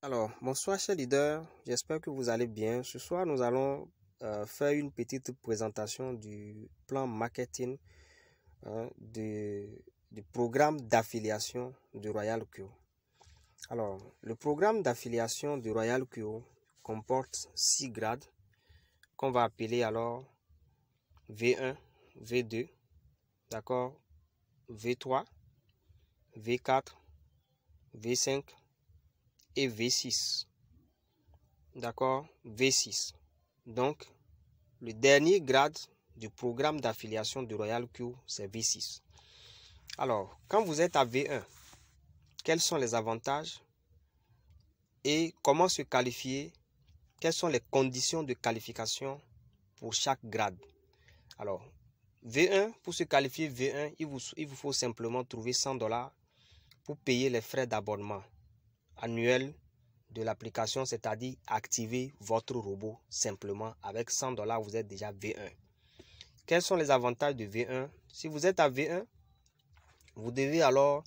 Alors, bonsoir chers leaders, j'espère que vous allez bien. Ce soir, nous allons faire une petite présentation du plan marketing du programme d'affiliation du Royal QO. Alors, le programme d'affiliation du Royal QO comporte 6 grades qu'on va appeler alors V1, V2, d'accord, V3, V4, V5 et V6. D'accord, V6. Donc, le dernier grade du programme d'affiliation du Royal QO, c'est V6. Alors, quand vous êtes à V1, quels sont les avantages et comment se qualifier? Quelles sont les conditions de qualification pour chaque grade? Alors, V1, pour se qualifier V1, il vous faut simplement trouver $100 pour payer les frais d'abonnement annuels de l'application, c'est-à-dire activer votre robot simplement. Avec $100, vous êtes déjà V1. Quels sont les avantages de V1? Si vous êtes à V1, vous devez alors,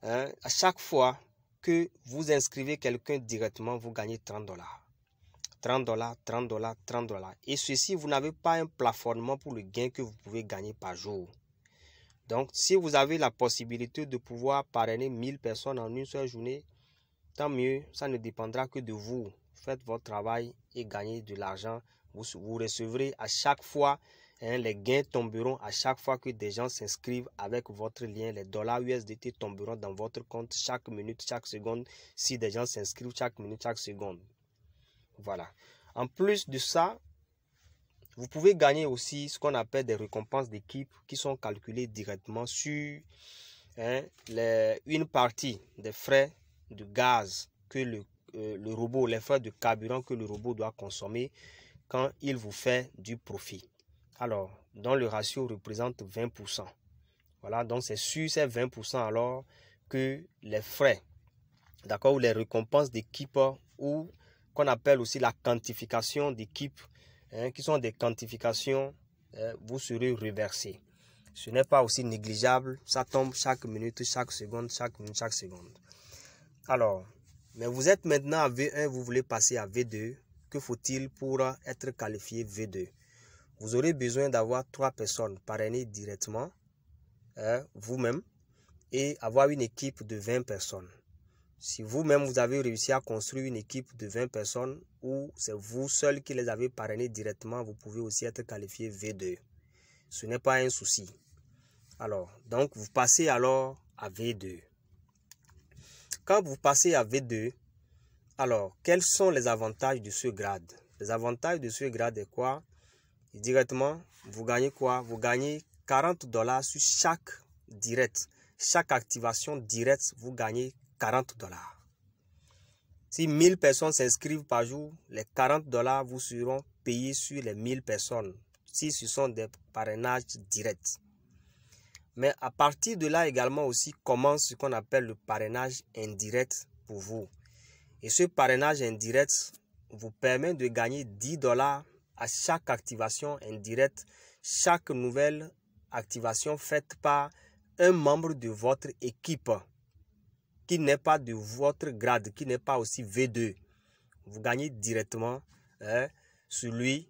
à chaque fois que vous inscrivez quelqu'un directement, vous gagnez $30. $30, $30, $30. Et ceci, vous n'avez pas un plafonnement pour le gain que vous pouvez gagner par jour. Donc, si vous avez la possibilité de pouvoir parrainer 1000 personnes en une seule journée, tant mieux, ça ne dépendra que de vous. Faites votre travail et gagnez de l'argent. Vous recevrez à chaque fois, les gains tomberont à chaque fois que des gens s'inscrivent avec votre lien. Les dollars USDT tomberont dans votre compte chaque minute, chaque seconde. Si des gens s'inscrivent chaque minute, chaque seconde. Voilà. En plus de ça, vous pouvez gagner aussi ce qu'on appelle des récompenses d'équipe qui sont calculées directement sur une partie des frais de gaz que le robot, les frais de carburant que le robot doit consommer quand il vous fait du profit. Alors, dont le ratio représente 20%. Voilà, donc c'est sur ces 20% alors que les frais, d'accord, ou les récompenses d'équipe ou qu'on appelle aussi la quantification d'équipe, qui sont des quantifications, vous serez reversé. Ce n'est pas aussi négligeable, ça tombe chaque minute, chaque seconde, chaque minute, chaque seconde. Alors, mais vous êtes maintenant à V1, vous voulez passer à V2. Que faut-il pour être qualifié V2? Vous aurez besoin d'avoir 3 personnes parrainées directement, vous-même, et avoir une équipe de 20 personnes. Si vous-même, vous avez réussi à construire une équipe de 20 personnes ou c'est vous seul qui les avez parrainés directement, vous pouvez aussi être qualifié V2. Ce n'est pas un souci. Alors, donc, vous passez alors à V2. Quand vous passez à V2, alors, quels sont les avantages de ce grade? Les avantages de ce grade est quoi? Et directement, vous gagnez quoi? Vous gagnez $40 sur chaque direct. Chaque activation directe, vous gagnez $40. Si 1000 personnes s'inscrivent par jour, les $40 vous seront payés sur les 1000 personnes, si ce sont des parrainages directs. Mais à partir de là également aussi commence ce qu'on appelle le parrainage indirect pour vous. Et ce parrainage indirect vous permet de gagner $10 à chaque activation indirecte, chaque nouvelle activation faite par un membre de votre équipe qui n'est pas de votre grade, qui n'est pas aussi V2. Vous gagnez directement sur lui,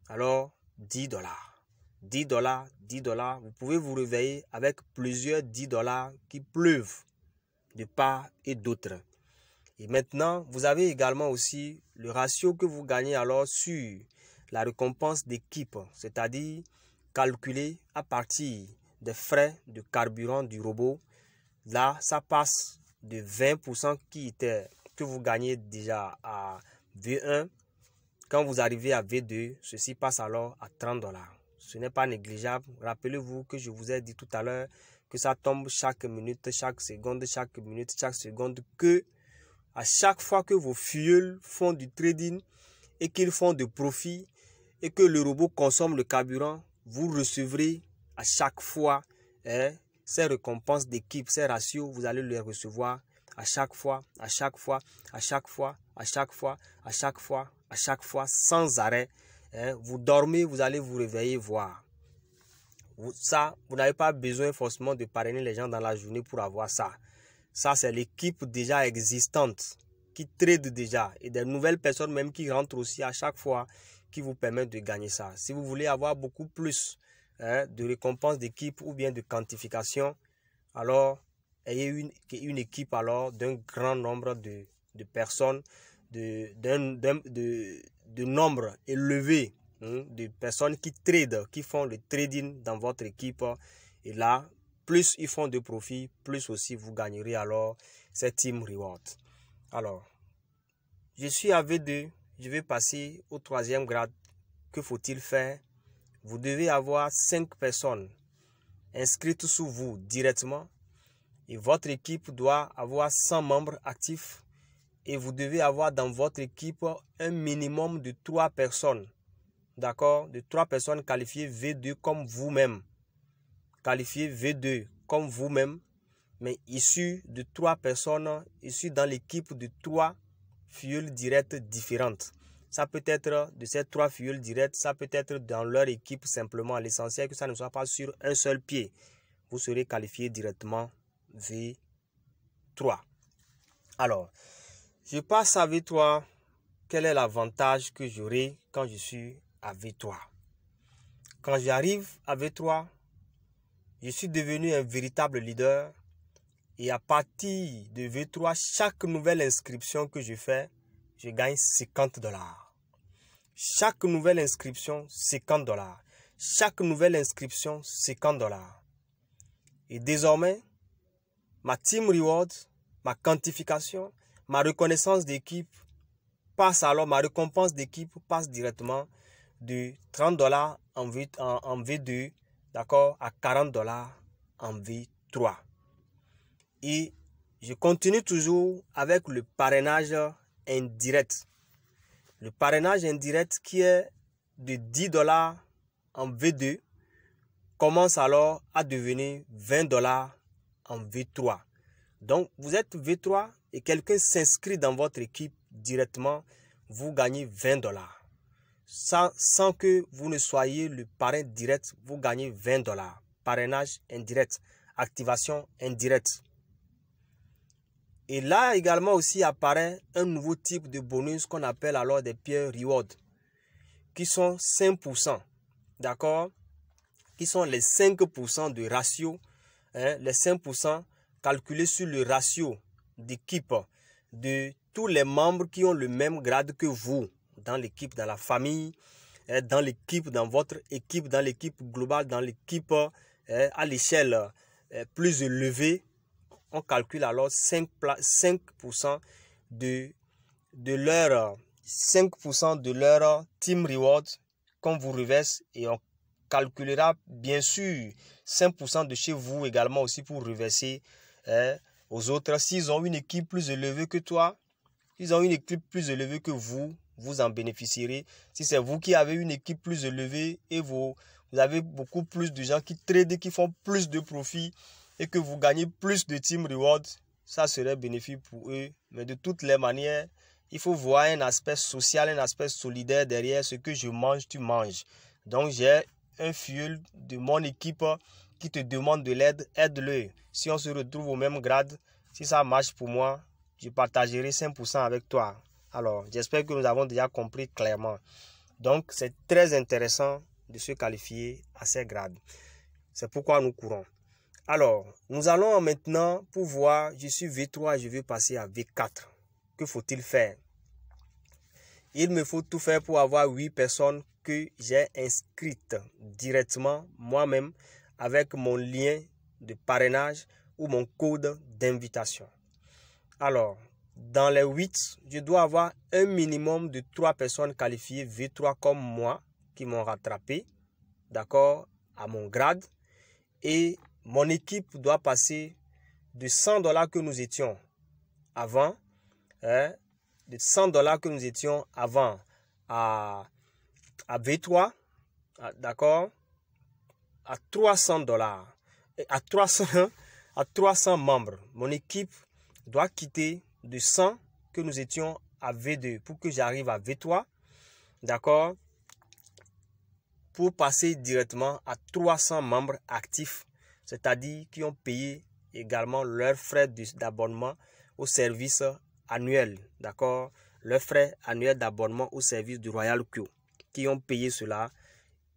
alors $10. $10, $10, vous pouvez vous réveiller avec plusieurs $10 qui pleuvent de part et d'autre. Et maintenant, vous avez également aussi le ratio que vous gagnez alors sur la récompense d'équipe, c'est-à-dire calculé à partir des frais de carburant du robot. Là, ça passe de 20% que vous gagnez déjà à V1. Quand vous arrivez à V2, ceci passe alors à $30. Ce n'est pas négligeable. Rappelez-vous que je vous ai dit tout à l'heure que ça tombe chaque minute, chaque seconde, chaque minute, chaque seconde, que à chaque fois que vos fuels font du trading et qu'ils font de profit et que le robot consomme le carburant, vous recevrez à chaque fois ces récompenses d'équipe, ces ratios, vous allez les recevoir à chaque fois, à chaque fois, à chaque fois, à chaque fois, à chaque fois, à chaque fois, sans arrêt. Vous dormez, vous allez vous réveiller, voir. Vous n'avez pas besoin forcément de parrainer les gens dans la journée pour avoir ça. Ça, c'est l'équipe déjà existante. qui tradent déjà et des nouvelles personnes même qui rentrent aussi à chaque fois qui vous permettent de gagner ça. Si vous voulez avoir beaucoup plus de récompenses d'équipe ou bien de quantification, alors ayez une équipe alors d'un grand nombre de personnes, de nombre élevé de personnes qui tradent, qui font le trading dans votre équipe. Et là, plus ils font de profit, plus aussi vous gagnerez alors ces team rewards. Alors, je suis à V2, je vais passer au 3e grade. Que faut-il faire? Vous devez avoir 5 personnes inscrites sous vous directement et votre équipe doit avoir 100 membres actifs et vous devez avoir dans votre équipe un minimum de 3 personnes, d'accord, de 3 personnes qualifiées V2 comme vous-même, qualifiées V2 comme vous-même, mais issues de 3 personnes, issues dans l'équipe de 3 filleuls directs différentes. Ça peut être de ces 3 filleuls directs, ça peut être dans leur équipe simplement. L'essentiel que ça ne soit pas sur un seul pied. Vous serez qualifié directement V3. Alors, je passe à V3. Quel est l'avantage que j'aurai quand je suis à V3? Quand j'arrive à V3, je suis devenu un véritable leader. Et à partir de V3, chaque nouvelle inscription que je fais, je gagne $50. Chaque nouvelle inscription, $50. Chaque nouvelle inscription, $50. Et désormais, ma team reward, ma quantification, ma reconnaissance d'équipe passe alors, ma récompense d'équipe passe directement de $30 en V2, d'accord, à $40 en V3. Et je continue toujours avec le parrainage indirect. Le parrainage indirect qui est de $10 en V2 commence alors à devenir $20 en V3. Donc, vous êtes V3 et quelqu'un s'inscrit dans votre équipe directement, vous gagnez $20. Sans que vous ne soyez le parrain direct, vous gagnez $20. Parrainage indirect, activation indirecte. Et là également aussi apparaît un nouveau type de bonus qu'on appelle alors des peer rewards, qui sont 5%, d'accord, qui sont les 5% de ratio, les 5% calculés sur le ratio d'équipe de tous les membres qui ont le même grade que vous, dans l'équipe, dans la famille, dans l'équipe, dans votre équipe, dans l'équipe globale, dans l'équipe à l'échelle plus élevée. On calcule alors 5% de leur 5% de leur team reward qu'on vous reverse et on calculera bien sûr 5% de chez vous également aussi pour reverser aux autres. S'ils ont une équipe plus élevée que toi, s'ils ont une équipe plus élevée que vous, vous en bénéficierez. Si c'est vous qui avez une équipe plus élevée et vous avez beaucoup plus de gens qui tradent, qui font plus de profits, et que vous gagnez plus de team rewards, ça serait bénéfique pour eux. Mais de toutes les manières, il faut voir un aspect social, un aspect solidaire derrière ce que je mange, tu manges. Donc j'ai un filleul de mon équipe qui te demande de l'aide, aide-le. Si on se retrouve au même grade, si ça marche pour moi, je partagerai 5% avec toi. Alors, j'espère que nous avons déjà compris clairement. Donc, c'est très intéressant de se qualifier à ces grades. C'est pourquoi nous courons. Alors, nous allons maintenant pour voir, je suis V3 et je vais passer à V4. Que faut-il faire? Il me faut tout faire pour avoir 8 personnes que j'ai inscrites directement moi-même avec mon lien de parrainage ou mon code d'invitation. Alors, dans les 8, je dois avoir un minimum de 3 personnes qualifiées V3 comme moi qui m'ont rattrapé, d'accord, à mon grade. Et mon équipe doit passer de $100 que nous étions avant, de $100 que nous étions avant à V3, d'accord, à $300, et à 300 membres. Mon équipe doit quitter de 100 que nous étions à V2 pour que j'arrive à V3, d'accord, pour passer directement à 300 membres actifs, c'est-à-dire qui ont payé également leurs frais d'abonnement au service annuel, d'accord, leurs frais annuels d'abonnement au service du Royal Q, qui ont payé cela,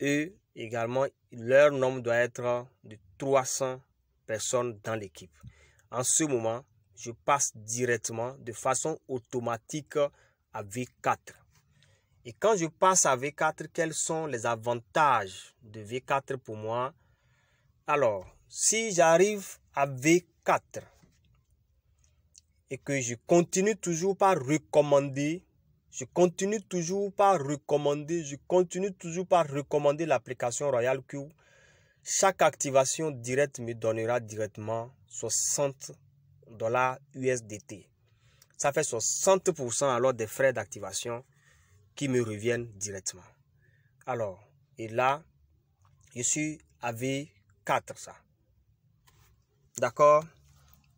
eux également, leur nombre doit être de 300 personnes dans l'équipe. En ce moment, je passe directement de façon automatique à V4. Et quand je passe à V4, quels sont les avantages de V4 pour moi? Alors, si j'arrive à V4 et que je continue toujours par recommander, je continue toujours par recommander l'application Royal Q, chaque activation directe me donnera directement 60 $ USDT. Ça fait 60% alors des frais d'activation qui me reviennent directement. Alors, et là, je suis à V4, ça. D'accord?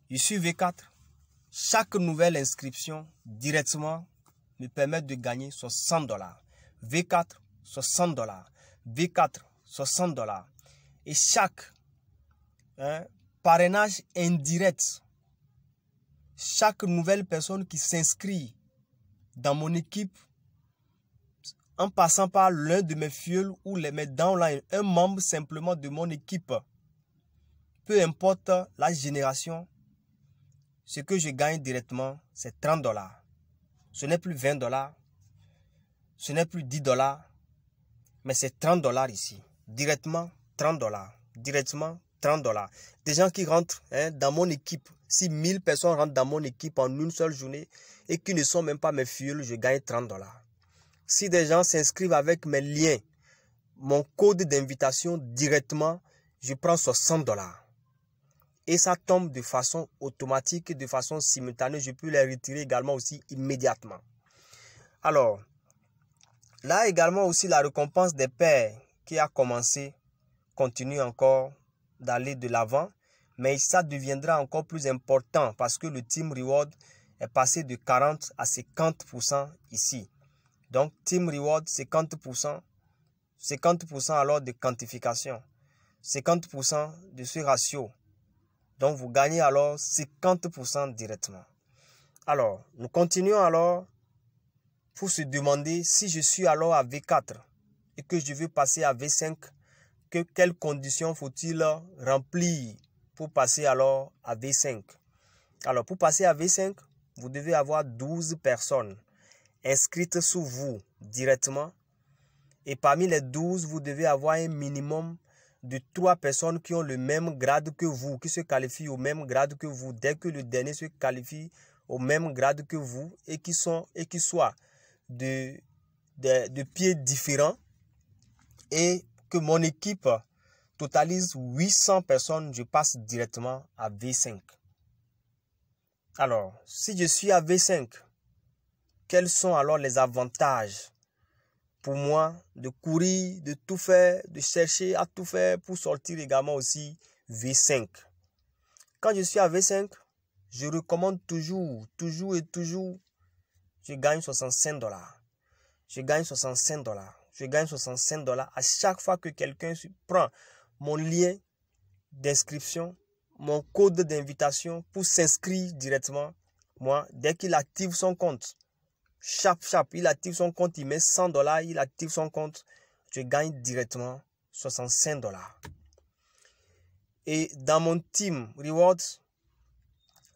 Je suis V4. Chaque nouvelle inscription directement me permet de gagner 60 $. V4, 60 $. V4, 60 $. Et chaque parrainage indirect, chaque nouvelle personne qui s'inscrit dans mon équipe, en passant par l'un de mes fioles ou mes downlines, un membre simplement de mon équipe, peu importe la génération, ce que je gagne directement, c'est 30 $. Ce n'est plus 20 $, ce n'est plus 10 $, mais c'est 30 $ ici. Directement 30 $. Directement 30 $. Des gens qui rentrent dans mon équipe, si 1000 personnes rentrent dans mon équipe en une seule journée et qui ne sont même pas mes fioles, je gagne 30 $. Si des gens s'inscrivent avec mes liens, mon code d'invitation directement, je prends 60 $. Et ça tombe de façon automatique, de façon simultanée. Je peux les retirer également aussi immédiatement. Alors, là également aussi la récompense des pairs qui a commencé, continue encore d'aller de l'avant. Mais ça deviendra encore plus important parce que le Team Reward est passé de 40 à 50% ici. Donc, Team Reward, 50%. 50% alors de quantification. 50% de ce ratio. Donc, vous gagnez alors 50% directement. Alors, nous continuons alors pour se demander si je suis alors à V4 et que je veux passer à V5, quelles conditions faut-il remplir pour passer alors à V5? Alors, pour passer à V5, vous devez avoir 12 personnes inscrites sous vous directement. Et parmi les 12, vous devez avoir un minimum de 3 personnes qui ont le même grade que vous, qui se qualifient au même grade que vous, dès que le dernier se qualifie au même grade que vous et qui soient de pieds différents et que mon équipe totalise 800 personnes, je passe directement à V5. Alors, si je suis à V5, quels sont alors les avantages pour moi de courir, de tout faire, de chercher à tout faire pour sortir également aussi V5? Quand je suis à V5, je recommande toujours, je gagne 65 $. Je gagne 65 $. Je gagne 65 $ à chaque fois que quelqu'un prend mon lien d'inscription, mon code d'invitation pour s'inscrire directement. Moi, dès qu'il active son compte, il active son compte, il met 100 $, il active son compte, je gagne directement 65 $. Et dans mon Team Rewards,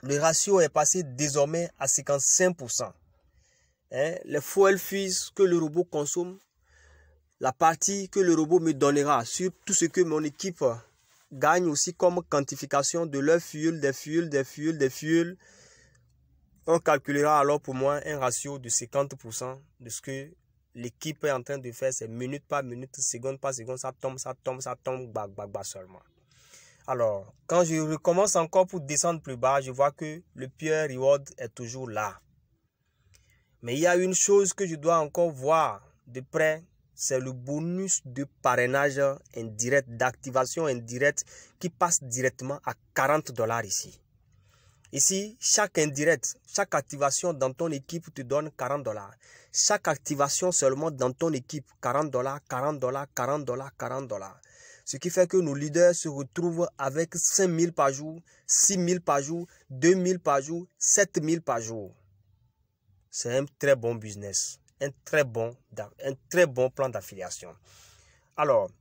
le ratio est passé désormais à 55%. Les fuel fees que le robot consomme, la partie que le robot me donnera sur tout ce que mon équipe gagne aussi comme quantification de leur fuel, des fuels, on calculera alors pour moi un ratio de 50% de ce que l'équipe est en train de faire. C'est minute par minute, seconde par seconde, ça tombe, seulement. Alors, quand je recommence encore pour descendre plus bas, je vois que le Peer Reward est toujours là. Mais il y a une chose que je dois encore voir de près, c'est le bonus de parrainage indirect, d'activation indirecte qui passe directement à 40 $ ici. Ici, chaque activation dans ton équipe te donne 40 $. Chaque activation seulement dans ton équipe, 40 $, 40 $, 40 $, 40 $. Ce qui fait que nos leaders se retrouvent avec 5 000 par jour, 6 000 par jour, 2 000 par jour, 7 000 par jour. c'est un très bon business, un très bon plan d'affiliation. Alors,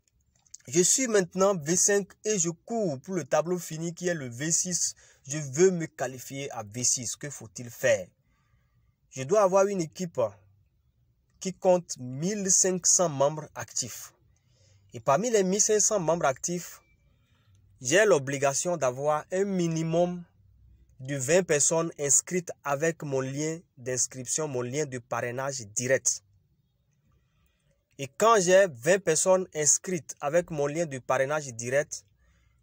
je suis maintenant V5 et je cours pour le tableau fini qui est le V6. Je veux me qualifier à V6. Que faut-il faire? Je dois avoir une équipe qui compte 1500 membres actifs. Et parmi les 1500 membres actifs, j'ai l'obligation d'avoir un minimum de 20 personnes inscrites avec mon lien d'inscription, mon lien de parrainage direct. Et quand j'ai 20 personnes inscrites avec mon lien de parrainage direct,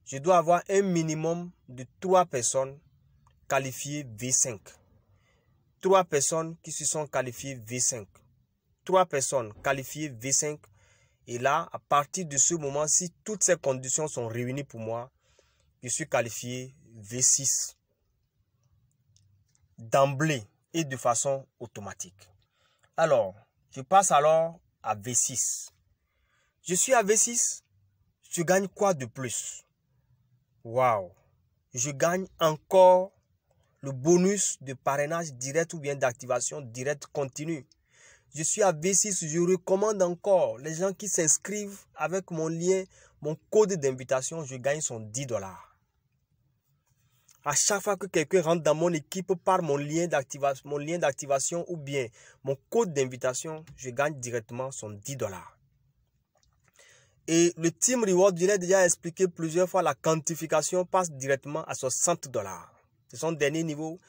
je dois avoir un minimum de 3 personnes qualifiées V5. 3 personnes qui se sont qualifiées V5. 3 personnes qualifiées V5. Et là, à partir de ce moment, si toutes ces conditions sont réunies pour moi, je suis qualifié V6 d'emblée et de façon automatique. Alors, je passe alors à V6. Je suis à V6, je gagne quoi de plus? Waouh! Je gagne encore le bonus de parrainage direct ou bien d'activation directe continue. Je suis à V6, je recommande encore les gens qui s'inscrivent avec mon lien, mon code d'invitation, je gagne son $10. À chaque fois que quelqu'un rentre dans mon équipe par mon lien d'activation ou bien mon code d'invitation, je gagne directement son $10. Et le Team Reward, je l'ai déjà expliqué plusieurs fois, la quantification passe directement à $60. C'est son dernier niveau.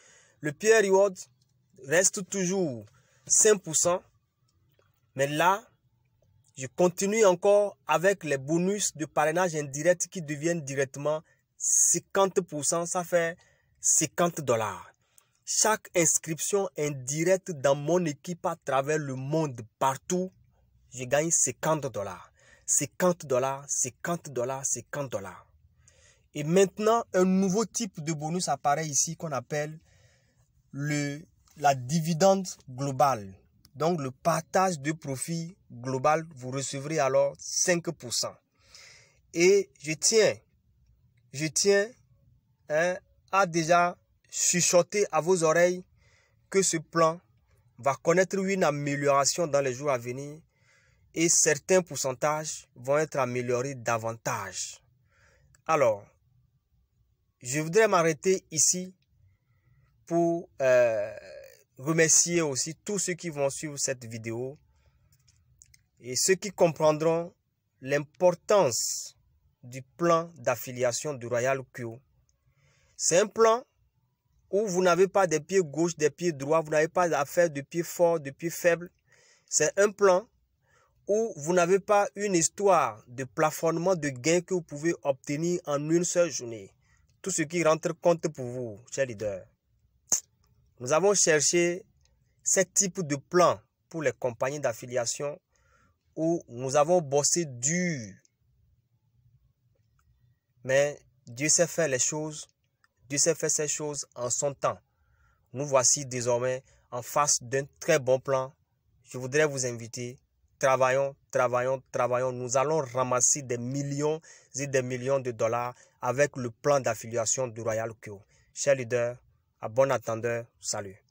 Le Peer Reward reste toujours 5%. Mais là, je continue encore avec les bonus de parrainage indirect qui deviennent directement 50%, ça fait $50. Chaque inscription indirecte dans mon équipe à travers le monde, partout, je gagne $50. $50, $50, $50. Et maintenant, un nouveau type de bonus apparaît ici qu'on appelle la dividende globale. Donc, le partage de profit global, vous recevrez alors 5%. Et je tiens à déjà chuchoter à vos oreilles que ce plan va connaître une amélioration dans les jours à venir et certains pourcentages vont être améliorés davantage. Alors, je voudrais m'arrêter ici pour remercier aussi tous ceux qui vont suivre cette vidéo et ceux qui comprendront l'importance du plan d'affiliation du Royal QO. C'est un plan où vous n'avez pas des pieds gauche, des pieds droits, vous n'avez pas d'affaires de pieds forts, de pieds faibles. C'est un plan où vous n'avez pas une histoire de plafonnement de gains que vous pouvez obtenir en une seule journée. Tout ce qui rentre compte pour vous, chers leaders. Nous avons cherché ce type de plan pour les compagnies d'affiliation où nous avons bossé dur. Mais Dieu sait faire les choses. Dieu sait faire ces choses en son temps. Nous voici désormais en face d'un très bon plan. Je voudrais vous inviter. Travaillons, travaillons, travaillons. Nous allons ramasser des millions et des millions de dollars avec le plan d'affiliation du Royal QO. Chers leaders, à bon attendeur, salut.